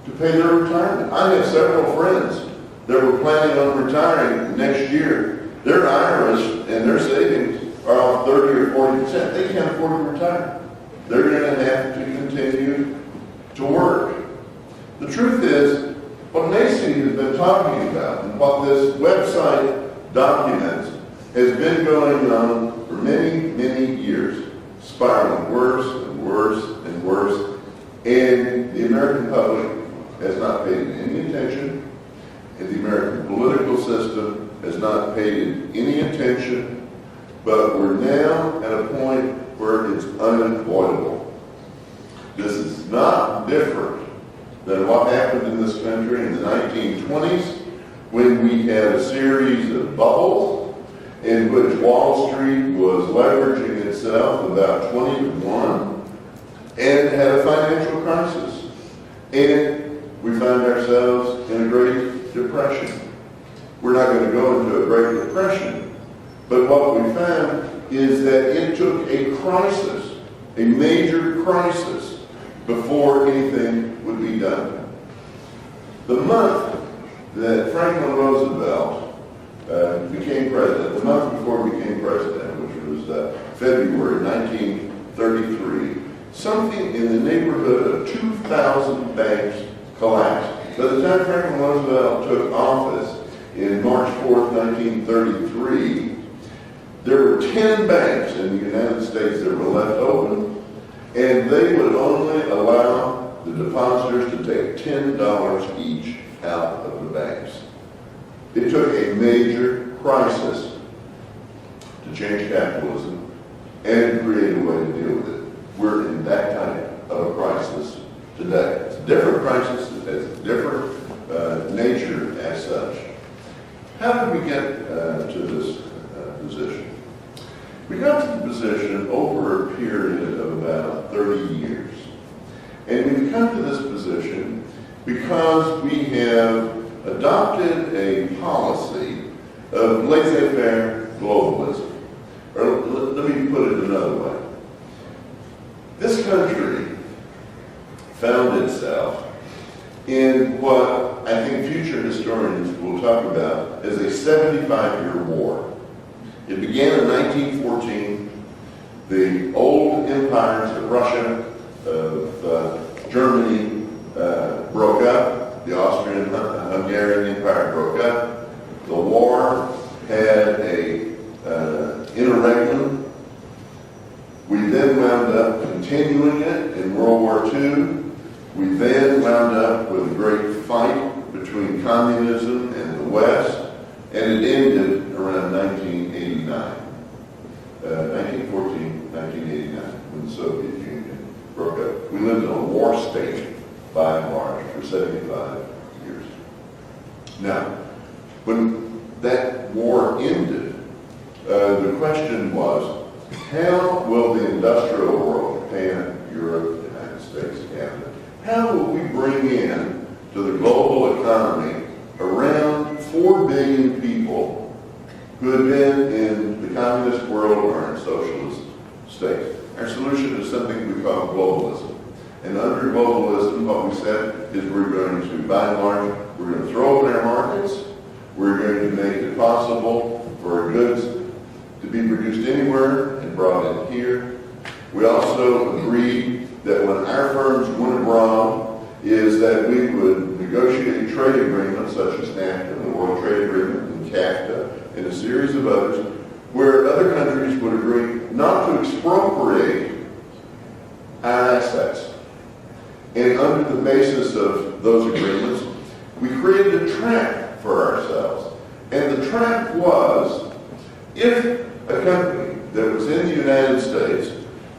to pay their retirement. I have several friends that were planning on retiring next year. Their IRAs and their savings are off 30 or 40%. They can't afford to retire. They're going to have to continue to work. The truth is, what Nancy has been talking about and what this website documents has been going on for many, many years, spiraling worse and worse and worse, and the American public has not paid it any attention, and the American political system has not paid it any attention, but we're now at a point where it's unavoidable. This is not different than what happened in this country in the 1920s, when we had a series of bubbles in which Wall Street was leveraging itself about 20 to 1 and had a financial crisis. And we found ourselves in a Great Depression. We're not going to go into a Great Depression, but what we found is that it took a crisis, a major crisis, before anything would be done. The month that Franklin Roosevelt became president, the month before he became president, which was February 1933, something in the neighborhood of 2,000 banks collapsed. By the time Franklin Roosevelt took office in March 4th, 1933, there were 10 banks in the United States that were left open, and they would only allow the depositors to take $10 each out of the banks. It took a major crisis to change capitalism and create a way to deal with it. We're in that type of a crisis today. It's a different crisis, it has a different nature as such. How did we get to this position? We got to the position over a period of about 30 years. And we've come to this position because we have adopted a policy of laissez-faire globalism. Or let me put it another way. This country found itself in what I think future historians will talk about as a 75-year war. It began in 1914. The old empires of Russia, of Germany broke up. The Austrian-Hungarian Empire broke up. The war had a interregnum. We then wound up continuing it in World War II. We then wound up with a great fight between communism and the West, and it ended around 1989. 1914, 1989, when the Soviet Union broke up. We lived in a war state, by and large, for 75 years. Now, when that war ended, the question was, how will the industrial world, Japan, Europe, the United States, Canada, how will we bring in to the global economy around 4 billion people who have been in the communist world or in socialist states? Our solution is something we call globalism. And under globalism, what we said is we're going to, by and large, we're going to throw open our markets. We're going to make it possible for our goods to be produced anywhere and brought in here. We also agreed that when our firms went abroad, is that we would negotiate trade agreements such as NAFTA, the World Trade Agreement, and CAFTA, and a series of others, where other countries would agree not to expropriate our assets. And under the basis of those agreements, we created a trap for ourselves. And the trap was, if a company that was in the United States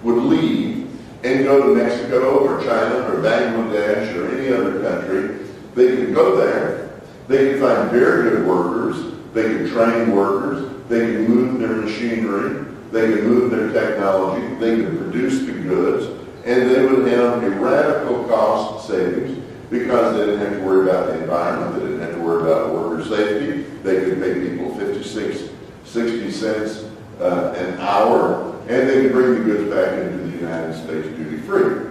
would leave and go to Mexico or China or Bangladesh or any other country, they could go there, they could find very good workers, they could train workers, they could move their machinery, they could move their technology, they could produce the goods, and they would have a radical cost savings because they didn't have to worry about the environment, they didn't have to worry about worker safety, they could pay people 56, 60 cents an hour, and they could bring the goods back into the United States duty-free.